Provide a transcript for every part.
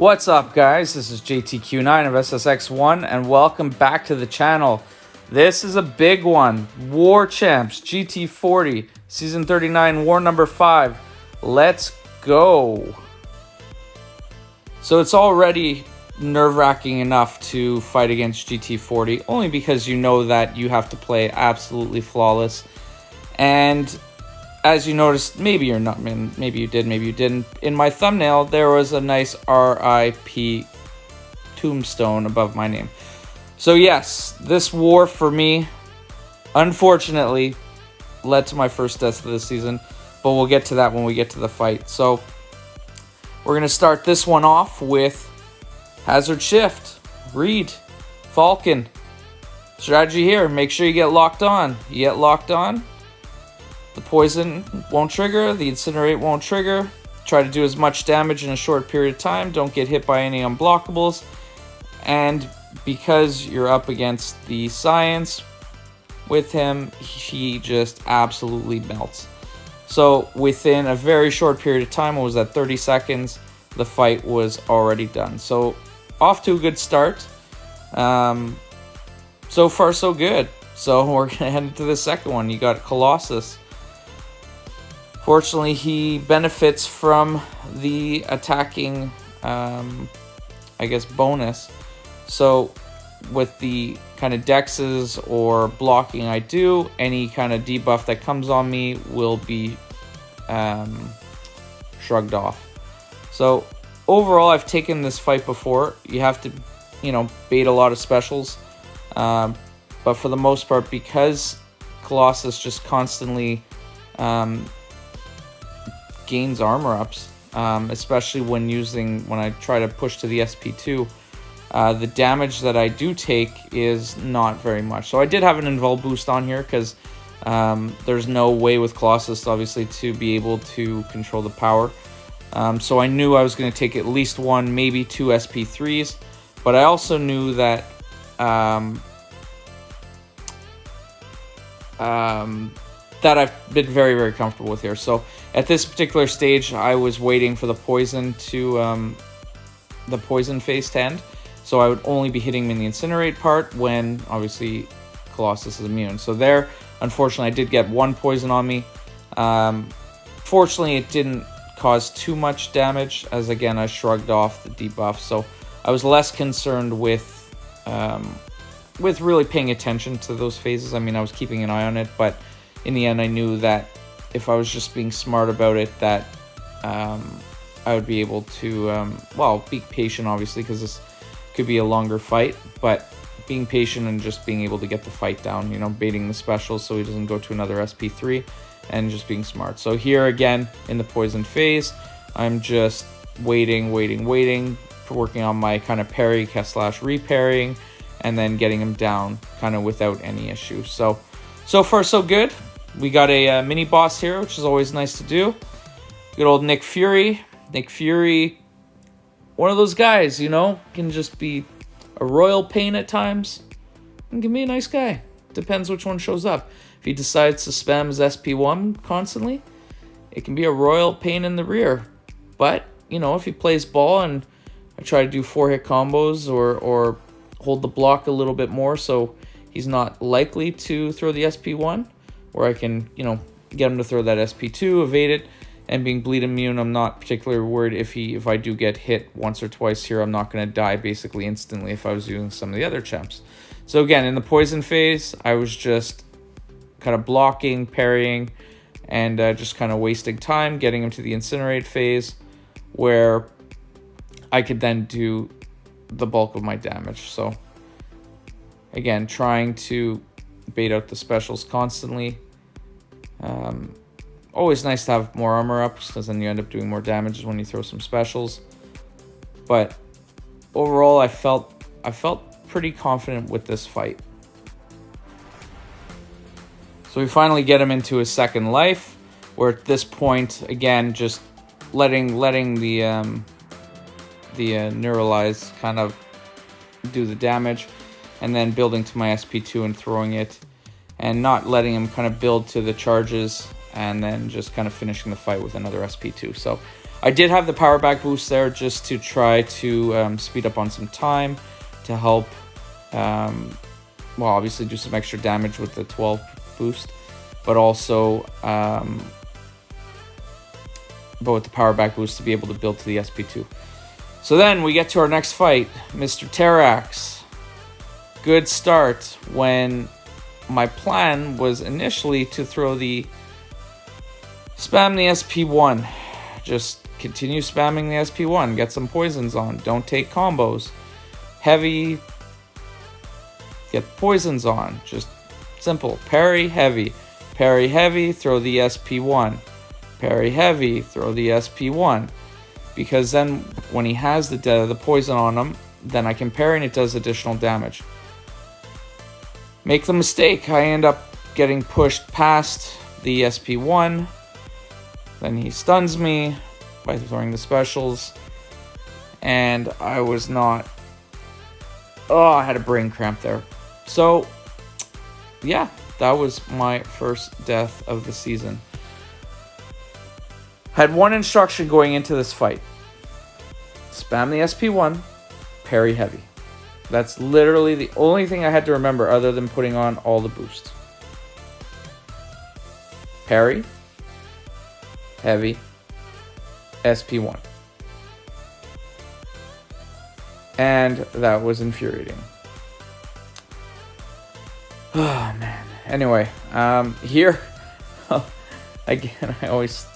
What's up, guys? This is GT40 of SSX-1, and welcome back to the channel. This is a big one. War Champs, GT40, Season 39, War number 5. Let's go. So it's already nerve-wracking enough to fight against GT40, only because you know that you have to play absolutely flawless. And as you noticed, maybe you're not, maybe you did, maybe you didn't. In my thumbnail, there was a nice RIP tombstone above my name. So yes, this war for me, unfortunately, led to my first death of the season. But we'll get to that when we get to the fight. So we're going to start this one off with Hazard Shift, Reed, Falcon. Strategy here, make sure you get locked on. You get locked on, the poison won't trigger, the incinerate won't trigger. Try to do as much damage in a short period of time. Don't get hit by any unblockables. And because you're up against the science with him, he just absolutely melts. So within a very short period of time, what was that, 30 seconds, the fight was already done. So off to a good start. So far so good. So we're going to head into the second one. You got Colossus. Fortunately, he benefits from the attacking, I guess, bonus. So with the kind of dexes or blocking I do, any kind of debuff that comes on me will be shrugged off. So overall, I've taken this fight before. You have to, bait a lot of specials. But for the most part, because Colossus just constantly gains armor ups, especially when I try to push to the SP2, the damage that I do take is not very much. So I did have an invul boost on here because there's no way with Colossus, obviously, to be able to control the power. So I knew I was going to take at least one, maybe two SP3s, but I also knew that that I've been very, very comfortable with here. So at this particular stage, I was waiting for the poison to the poison phase to end. So I would only be hitting him in the incinerate part when obviously Colossus is immune. So there, unfortunately, I did get one poison on me. Fortunately, it didn't cause too much damage, as again I shrugged off the debuff. So I was less concerned with really paying attention to those phases. I mean, I was keeping an eye on it, but in the end, I knew that if I was just being smart about it, that I would be able to, be patient, obviously, because this could be a longer fight, but being patient and just being able to get the fight down, baiting the specials so he doesn't go to another SP3, and just being smart. So here again, in the poison phase, I'm just waiting, working on my kind of parry / reparrying, and then getting him down kind of without any issue. So far so good. We got a mini boss here, which is always nice to do. Good old Nick Fury. Nick Fury, one of those guys, can just be a royal pain at times, and can be a nice guy. Depends which one shows up. If he decides to spam his SP1 constantly, it can be a royal pain in the rear. But, if he plays ball and I try to do 4-hit combos or hold the block a little bit more so he's not likely to throw the SP1, or I can, get him to throw that SP2, evade it, and being bleed immune, I'm not particularly worried if I do get hit once or twice here. I'm not going to die basically instantly if I was using some of the other champs. So again, in the poison phase, I was just kind of blocking, parrying, and just kind of wasting time, getting him to the incinerate phase, where I could then do the bulk of my damage. So again, trying to bait out the specials constantly. Always nice to have more armor ups, because then you end up doing more damage when you throw some specials. But overall, I felt pretty confident with this fight. So we finally get him into his second life, where at this point, again, just letting the neuralize kind of do the damage, and then building to my SP2 and throwing it, and not letting him kind of build to the charges, and then just kind of finishing the fight with another SP2. So I did have the power back boost there just to try to speed up on some time to help, well, obviously do some extra damage with the 12 boost, but also but with the power back boost to be able to build to the SP2. So then we get to our next fight, Mr. Terrax. Good start when my plan was initially to throw the spam the SP1. Just continue spamming the SP1, get some poisons on, don't take combos. Heavy, get poisons on, just simple. Parry, heavy, throw the SP1. Parry heavy, throw the SP1. Because then when he has the poison on him, then I can parry and it does additional damage. Make the mistake, I end up getting pushed past the SP1. Then he stuns me by throwing the specials. And I was not... Oh, I had a brain cramp there. So, yeah, that was my first death of the season. Had one instruction going into this fight. Spam the SP1, parry heavy. That's literally the only thing I had to remember other than putting on all the boosts. Parry, heavy, SP1. And that was infuriating. Oh, man. Anyway, here, again, I always...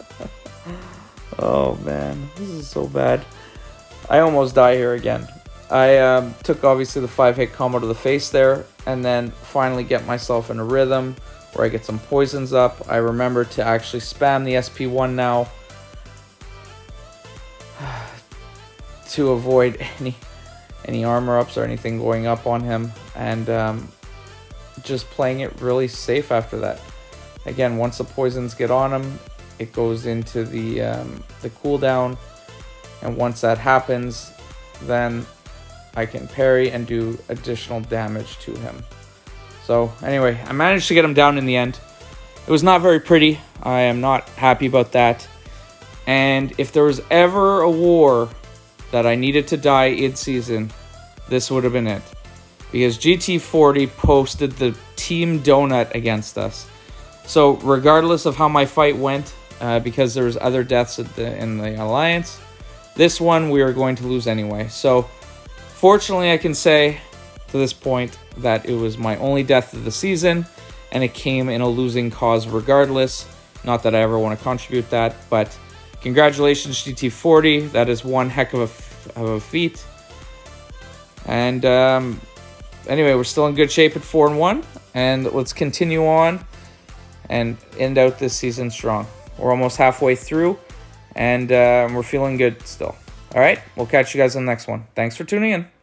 Oh man, this is so bad. I almost die here again. I took obviously the 5-hit combo to the face there, and then finally get myself in a rhythm where I get some poisons up. I remember to actually spam the SP1 now to avoid any armor ups or anything going up on him, and just playing it really safe after that. Again, once the poisons get on him, it goes into the cooldown, and once that happens, then I can parry and do additional damage to him. So anyway, I managed to get him down in the end. It was not very pretty. I am not happy about that. And if there was ever a war that I needed to die in season, this would have been it. Because GT40 posted the Team Donut against us. So regardless of how my fight went, because there was other deaths in the alliance, this one we are going to lose anyway. So fortunately, I can say to this point that it was my only death of the season, and it came in a losing cause regardless. Not that I ever want to contribute that, but congratulations GT40. That is one heck of a feat. And anyway, we're still in good shape at 4-1, and let's continue on and end out this season strong. We're almost halfway through, and we're feeling good still. All right, we'll catch you guys on the next one. Thanks for tuning in.